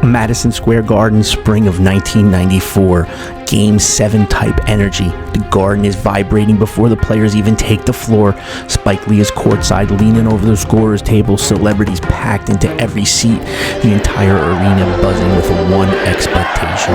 Madison Square Garden, spring of 1994. Game 7 type energy. The Garden is vibrating before the players even take the floor. Spike Lee is courtside, leaning over the scorer's table. Celebrities packed into every seat. The entire arena buzzing with one expectation: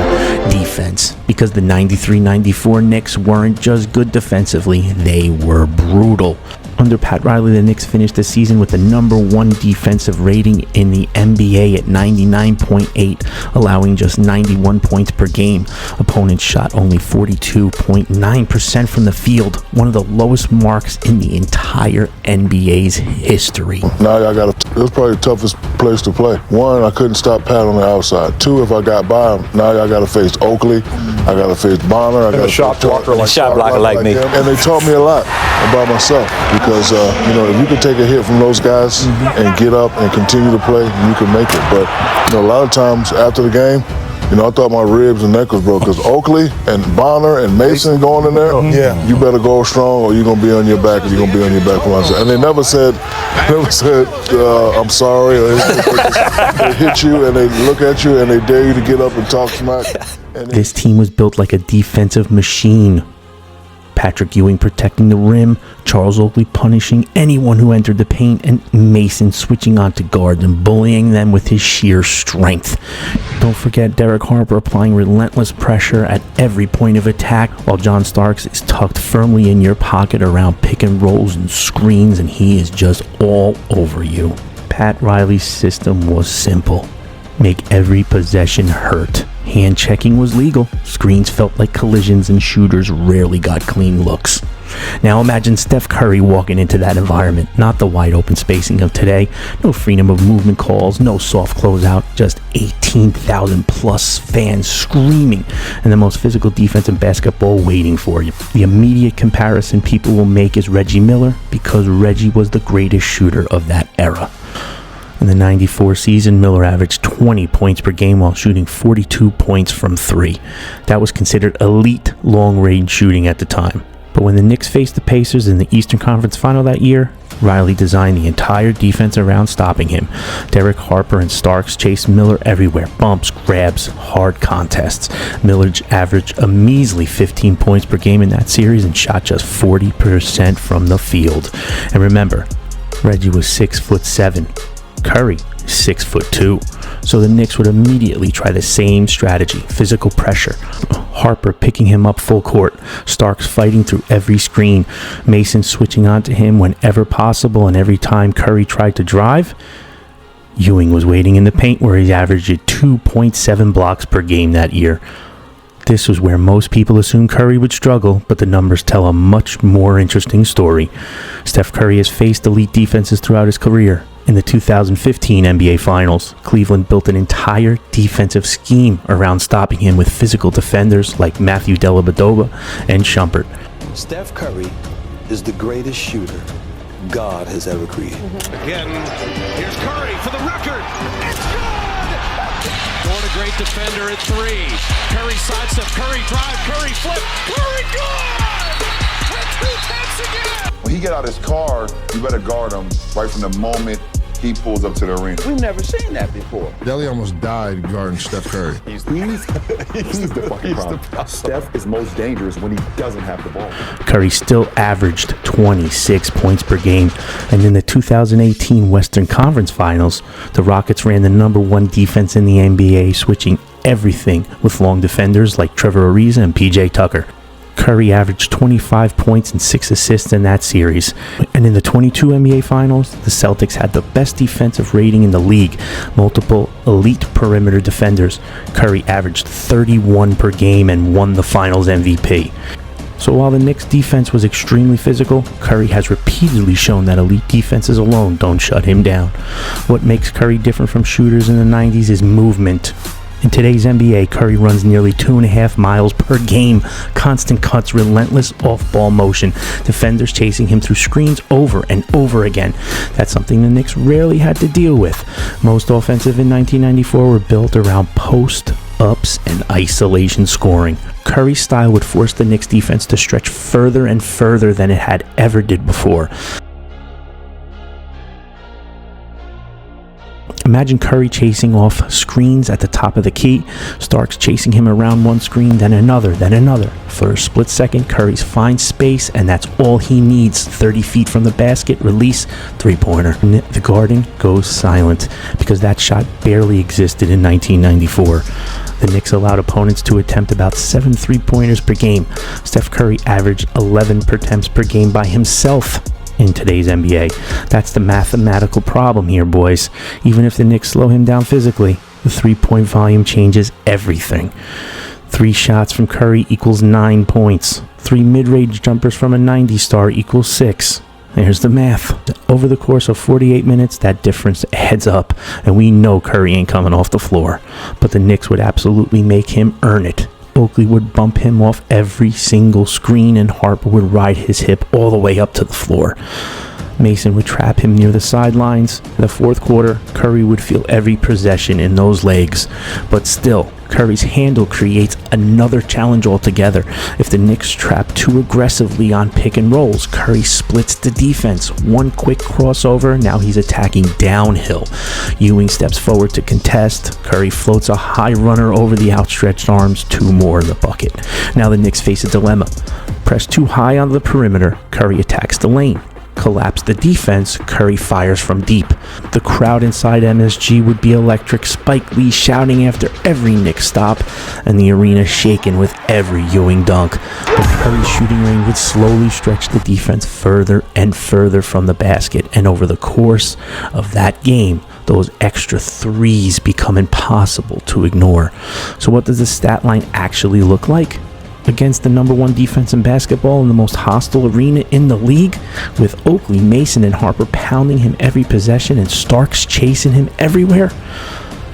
defense. Because the 93-94 Knicks weren't just good defensively, they were brutal. Under Pat Riley, the Knicks finished the season with the #1 defensive rating in the NBA at 99.8, allowing just 91 points per game. Opponents shot only 42.9% from the field, one of the lowest marks in the entire NBA's history. Now it was probably the toughest place to play. One, I couldn't stop Pat on the outside. Two, if I got by him, now I got to face Oakley, I got to face Bonner, I got to shot blocker like me. And they taught me a lot about myself. Because, if you can take a hit from those guys and get up and continue to play, you can make it. But, a lot of times after the game, I thought my ribs and neck was broke because Oakley and Bonner and Mason going in there, you better go strong or you're going to be on your back and you're going to be on your back for once. And they never said, I'm sorry, or they hit you and they look at you and they dare you to get up and talk smack. This team was built like a defensive machine. Patrick Ewing protecting the rim, Charles Oakley punishing anyone who entered the paint, and Mason switching on to guard and bullying them with his sheer strength. Don't forget Derek Harper applying relentless pressure at every point of attack, while John Starks is tucked firmly in your pocket around pick and rolls and screens, and he is just all over you. Pat Riley's system was simple. Make every possession hurt. Hand checking was legal. Screens felt like collisions and shooters rarely got clean looks. Now imagine Steph Curry walking into that environment. Not the wide open spacing of today. No freedom of movement calls, no soft closeout, just 18,000 plus fans screaming, and the most physical defense in basketball waiting for you. The immediate comparison people will make is Reggie Miller, because Reggie was the greatest shooter of that era. In the 94 season, Miller averaged 20 points per game while shooting 42 points from 3. That was considered elite long-range shooting at the time. But when the Knicks faced the Pacers in the Eastern Conference Final that year, Riley designed the entire defense around stopping him. Derek Harper and Starks chased Miller everywhere. Bumps, grabs, hard contests. Miller averaged a measly 15 points per game in that series and shot just 40% from the field. And remember, Reggie was 6'7". Curry, 6'2", so the Knicks would immediately try the same strategy: physical pressure. Harper picking him up full court, Starks fighting through every screen, Mason switching onto him whenever possible, and every time Curry tried to drive, Ewing was waiting in the paint where he averaged 2.7 blocks per game that year. This was where most people assumed Curry would struggle, but the numbers tell a much more interesting story. Steph Curry has faced elite defenses throughout his career. In the 2015 NBA Finals, Cleveland built an entire defensive scheme around stopping him with physical defenders like Matthew Dellavedova and Shumpert. Steph Curry is the greatest shooter God has ever created. Again, here's Curry for the record. It's good! Ford, a great defender at 3. Curry sidestep, Curry drive, Curry flip, Curry good! With 2 tenths again! When he get out his car, you better guard him right from the moment he pulls up to the arena. We've never seen that before. Deli almost died guarding Steph Curry. He's the fucking problem. Steph is most dangerous when he doesn't have the ball. Curry still averaged 26 points per game, and in the 2018 Western Conference Finals, the Rockets ran the #1 defense in the NBA, switching everything with long defenders like Trevor Ariza and PJ Tucker. Curry averaged 25 points and 6 assists in that series. And in the 22 NBA Finals, the Celtics had the best defensive rating in the league, multiple elite perimeter defenders. Curry averaged 31 per game and won the Finals MVP. So while the Knicks' defense was extremely physical, Curry has repeatedly shown that elite defenses alone don't shut him down. What makes Curry different from shooters in the 90s is movement. In today's NBA, Curry runs nearly 2.5 miles per game. Constant cuts, relentless off-ball motion. Defenders chasing him through screens over and over again. That's something the Knicks rarely had to deal with. Most offensive in 1994 were built around post-ups and isolation scoring. Curry's style would force the Knicks defense to stretch further and further than it had ever did before. Imagine Curry chasing off screens at the top of the key, Starks chasing him around one screen, then another. For a split second, Curry finds space, and that's all he needs. 30 feet from the basket, release, three-pointer. The Garden goes silent because that shot barely existed in 1994. The Knicks allowed opponents to attempt about 7 3-pointers per game. Steph Curry averaged 11 attempts per game by himself in today's NBA. That's the mathematical problem here, boys. Even if the Knicks slow him down physically, the 3-point volume changes everything. 3 shots from Curry equals 9 points. 3 mid-range jumpers from a 90 star equals 6. There's the math. Over the course of 48 minutes, that difference heads up, and we know Curry ain't coming off the floor. But the Knicks would absolutely make him earn it. Oakley would bump him off every single screen, and Harper would ride his hip all the way up to the floor. Mason would trap him near the sidelines. In the fourth quarter, Curry would feel every possession in those legs. But still, Curry's handle creates another challenge altogether. If the Knicks trap too aggressively on pick and rolls, Curry splits the defense. One quick crossover, now he's attacking downhill. Ewing steps forward to contest. Curry floats a high runner over the outstretched arms, 2 more in the bucket. Now the Knicks face a dilemma. Press too high on the perimeter, Curry attacks the lane. Collapse the defense, Curry fires from deep. The crowd inside MSG would be electric, Spike Lee shouting after every Knicks stop, and the arena shaken with every Ewing dunk. But Curry's shooting range would slowly stretch the defense further and further from the basket, and over the course of that game, those extra threes become impossible to ignore. So what does the stat line actually look like? Against the number 1 defense in basketball in the most hostile arena in the league, with Oakley, Mason, and Harper pounding him every possession and Starks chasing him everywhere,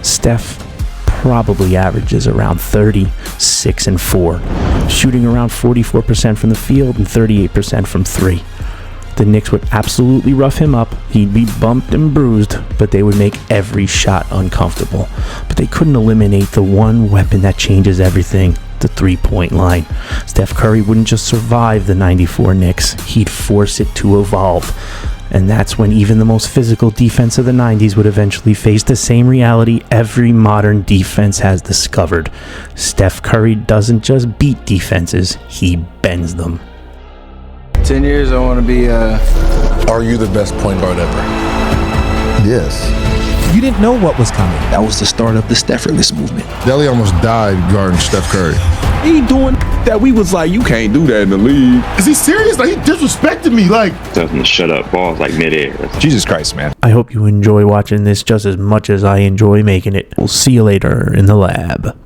Steph probably averages around 30, 6, and 4, shooting around 44% from the field and 38% from 3. The Knicks would absolutely rough him up. He'd be bumped and bruised, but they would make every shot uncomfortable. But they couldn't eliminate the one weapon that changes everything, the 3-point line. Steph Curry wouldn't just survive the 94 Knicks, he'd force it to evolve. And that's when even the most physical defense of the 90s would eventually face the same reality every modern defense has discovered. Steph Curry doesn't just beat defenses, he bends them. 10 years, I want to be Are you the best point guard ever? Yes. You didn't know what was coming. That was the start of the Stepherless movement. Delly almost died guarding Steph Curry. He doing that we was like, you can't do that in the league. Is he serious? Like, he disrespected me. Like, Doesn't shut up balls like midair. Jesus Christ, man. I hope you enjoy watching this just as much as I enjoy making it. We'll see you later in the lab.